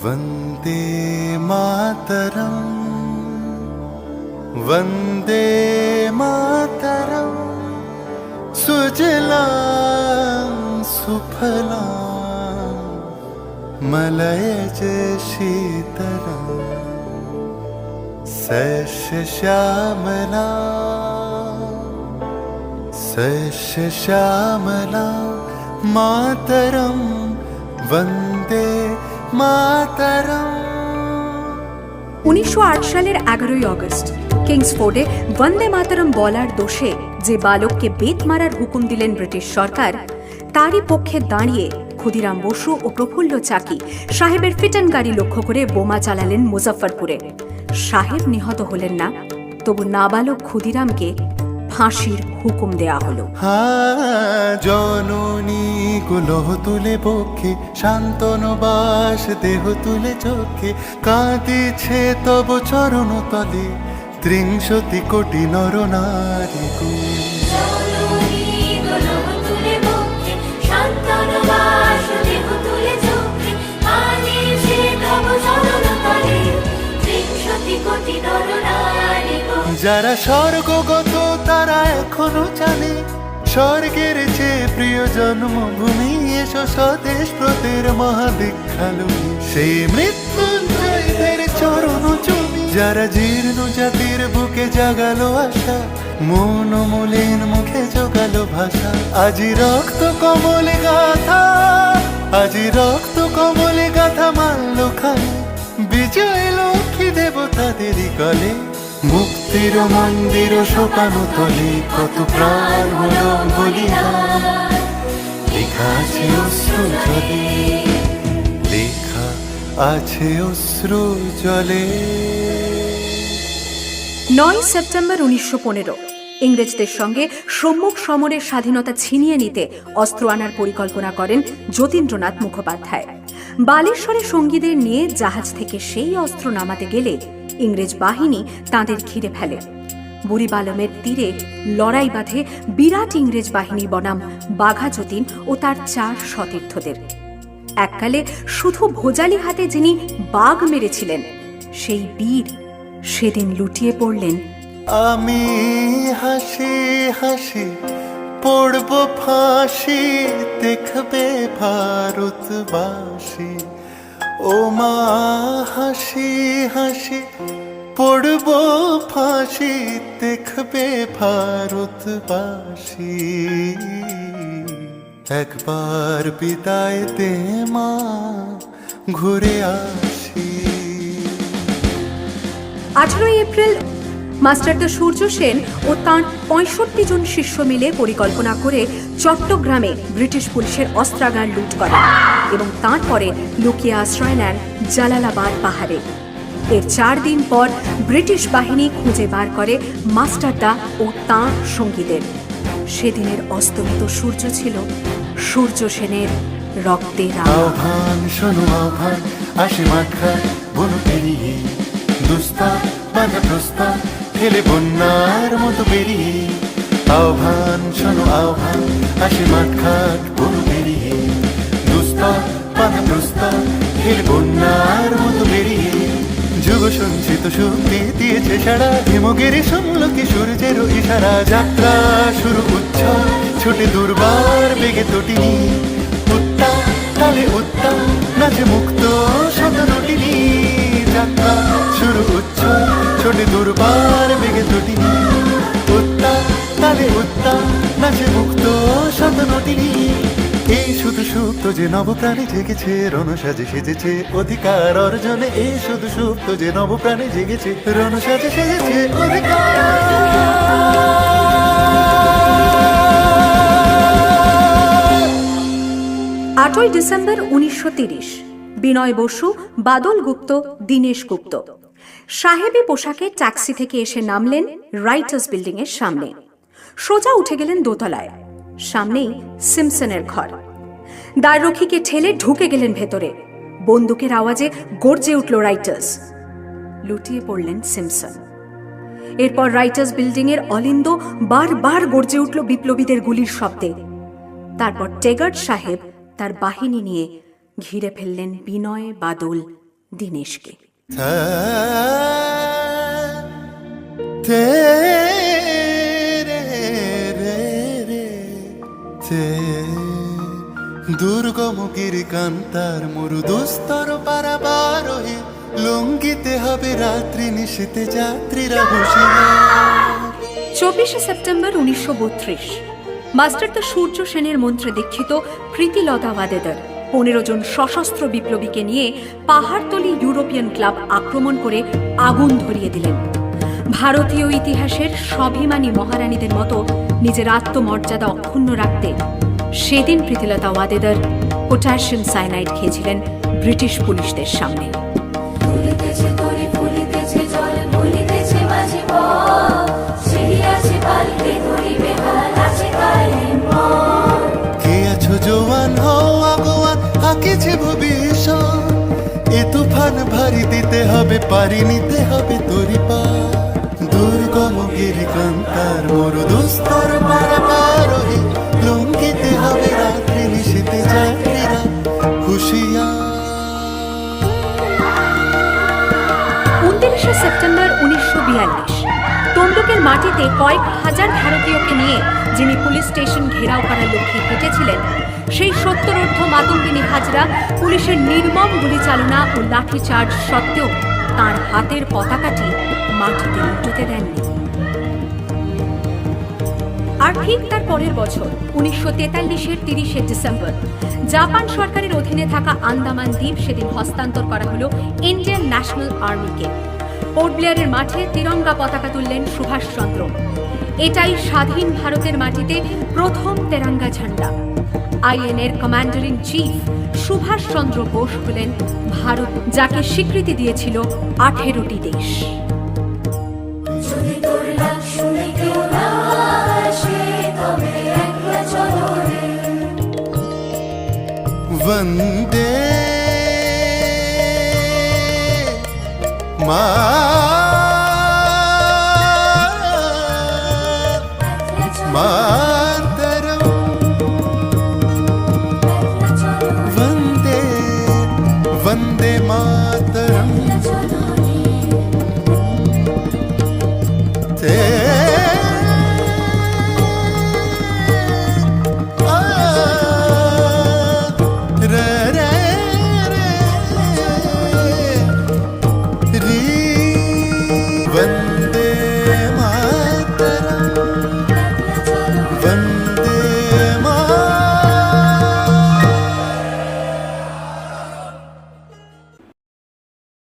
वन्दे मातरम् वन्दे मातरम् सुजलां सुफलां मलयज शीतलां सस्यश्यामलां मातरं वन्दे मातरम्। 1908 সালের 11ই আগস্ট কিংসফোর্ডে বন্দে মাতরম বলার দোষে যে বালককে বেত মারার হুকুম দিলেন ব্রিটিশ সরকার, তারই পক্ষে দাঁড়িয়ে ক্ষুদিরাম বসু ও প্রফুল্ল চাকি সাহেবের ফিটন গাড়ি লক্ষ্য করে বোমা চালালেন মুজফ্ফরপুরে। সাহেব নিহত হলেন না, তবু নাবালক ক্ষুদিরামকে ফাঁসির হুকুম দেয়া হলো। জননী কুলহ তুলে বক্ষে, শান্তনবাস দেহ তুলে চোখে, কাঁদিছে তব চরণ তলে ৩০ কোটি নর নারী। যারা স্বর্গগত তারা এখনো জানে, স্বর্গের চেয়ে প্রিয় জন্মভূমি, এসো স্বদেশ ব্রতের মহাদীক্ষালুমি, সেই মৃত্যুঞ্জয়দের চরণ চুমি। যারা জীর্ণ জাতির বুকে জাগালো আশা, মন মলিন মুখে জোগালো ভাষা, আজি রক্ত কমলে গাথা, আজি রক্ত কমলে গাথা মানল খাই, বিজয় লক্ষ্মী দেবতাদেরই গলে, মুক্তির মন্দির শোকানো তলে, কত প্রাণ হলো বলিদান, লেখা আছে অশ্রু জলে, লেখা আছে অশ্রু জলে। 9 সেপ্টেম্বর 1915 ইংরেজদের সঙ্গে সম্মুখ সমরের স্বাধীনতা ছিনিয়ে নিতে অস্ত্র আনার পরিকল্পনা করেন যতীন্দ্রনাথ মুখোপাধ্যায়। বালেশ্বরে সঙ্গীদের নিয়ে জাহাজ থেকে সেই অস্ত্র নামাতে গেলে ইংরেজ বাহিনী তাঁদের ঘিরে ফেলে। বুড়িবালমের তীরে লড়াই বাঁধে বিরাট ইংরেজ বাহিনী বনাম বাঘা যতীন ও তার 4 সতীর্থদের। এককালে শুধু ভোজালি হাতে যিনি বাঘ মেরেছিলেন, সেই বীর সেদিন লুটিয়ে পড়লেন। আমি হাসি হাসি পড়ব ফাঁসি, দেখবে ভারতবাসী, ও মা হাসি হাসি পড়ব ফাঁসি, দেখবে ভারতবাসী, একবার বিদায় দে মা, ঘুরে আসি। 18 এপ্রিল মাস্টারদা সূর্য সেন ও তাঁর 65 জন শিষ্য মিলে পরিকল্পনা করে চট্টগ্রামে ব্রিটিশ পুলিশের অস্ত্রাগার লুট করে এবং তারপরে লুকিয়ে আশ্রয় নেন জালালাবাদ পাহাড়ে। এর 4 দিন পর ব্রিটিশ বাহিনী খুঁজে বার করে মাস্টারদা ও তাঁর সঙ্গীদের। সেদিনের অস্তমিত সূর্য ছিল সূর্য সেনের রক্তের আহ্বান, শোনো আহ্বান, আসে মাখা বন পেরিয়ে, দুস্তার বাধা প্রস্তার ফেলে বন্যার মতো বেরিয়ে, আহ্বান শোনো আহ্বান, আসে মাখাট বন পেরিয়ে, দুস্তার বাধা প্রস্তার ফেলে বন্যার মতো বেরিয়ে, যুগ সঞ্চিত শক্তি দিয়েছে সারা, হিমগিরি শুনল কি সূর্যের ইশারা, যাত্রা শুরু উচ্ছ্বাস ছোটে দুর্বার বেগে তটিনী, উত্তাপ তালে উত্তাপ নাচে মুক্ত শতরটিনী, যাত্রা শুরু উচ্ছ্বাস ছোটে দুর্বার বেগে তটিনী, উত্তাপ তালে উত্তাপ নাচে মুক্ত শতরটিনী। এই শুধু সুপ্ত যে নবপ্রাণে জেগেছে, রণসাজে সেজেছে অধিকার অর্জনে, এই শুধু সুপ্ত যে নবপ্রাণে জেগেছে, রণসাজে সেজেছে অধিকার। 8 ডিসেম্বর 1930 বিনয় বসু, বাদল গুপ্ত, দীনেশ গুপ্ত সাহেবী পোশাকে ট্যাক্সি থেকে এসে নামলেন রাইটার্স বিল্ডিং এর সামনে। সোজা উঠে গেলেন দোতলায়। সামনেই সিমসনের ঘর। দ্বাররক্ষীকে ঠেলে ঢুকে গেলেন ভেতরে। বন্দুকের আওয়াজে গর্জে উঠল রাইটার্স। লুটিয়ে পড়লেন সিমসন। এরপর রাইটার্স বিল্ডিং এর অলিন্দ বারবার গর্জে উঠল বিপ্লবীদের গুলির শব্দে। তারপর টেগার্ট সাহেব তার বাহিনী নিয়ে ঘিরে ফেললেন বিনয়, বাদল দীনেশকে। দুর্গম গিরিকান্তার মরু দুস্তর পারাবার হয়ে লঙ্ঘিতে হবে রাত্রি নিশীতে যাত্রীরা হুঁশিয়ার। 24শে সেপ্টেম্বর 1932 মাস্টার দ্য সূর্য সেনের মন্ত্রে দীক্ষিত প্রীতিলতা ওয়াদেদার 15 জন সশস্ত্র বিপ্লবীকে নিয়ে পাহাড়তলি ইউরোপিয়ান ক্লাব আক্রমণ করে আগুন ধরিয়ে দিলেন। ভারতীয় ইতিহাসের স্বাভিমানী মহারানীদের মতো নিজের আত্মমর্যাদা অক্ষুণ্ণ রাখতে সেদিন প্রীতিলতা ওয়াদেদার পটাশিয়াম সায়ানাইড খেয়েছিলেন ব্রিটিশ পুলিশদের সামনে। কে আছো জোয়ান হও আগোয়ান আঁকেছে ভবিষ্যৎ, এ তুফান ভারী দিতে হবে পারি নিতে হবে তোরি পার। দুর্গম গিরিকান্তার মরু দুস্তর পারাবার হয়ে লঙ্ঘিতে হবে রাত্রি নিশীতে যাত্রীরা হুঁশিয়ার। 29শে সেপ্টেম্বর 1942 তমলুকের মাটিতে কয়েক হাজার ভারতীয়কে নিয়ে যিনি পুলিশ স্টেশন ঘেরাও করার লক্ষ্যে হেঁটেছিলেন, সেই সত্তরোর্ধ্ব মাতঙ্গিনী হাজরা পুলিশের নির্মম গুলিচালনা ও লাঠিচার্জ সত্ত্বেও তাঁর হাতের পতাকাটি মাটিতে উল্টোতে দেননি। আর ঠিক তার পরের বছর 1943-এর 30শে ডিসেম্বর জাপান সরকারের অধীনে থাকা আন্দামান দ্বীপ সেদিন হস্তান্তর করা হলো ইন্ডিয়ান ন্যাশনাল আর্মিকে। পোর্ট ব্লেয়ারের মাঠে তিরঙ্গা পতাকা তুললেন সুভাষচন্দ্র। এটাই স্বাধীন ভারতের মাটিতে প্রথম তেরঙ্গা ঝান্ডা। আইএনএর commander in chief Subhashchandra Bose হলেন ভারত, যাকে স্বীকৃতি দিয়েছিল 18টি দেশ। वंदे मातरम।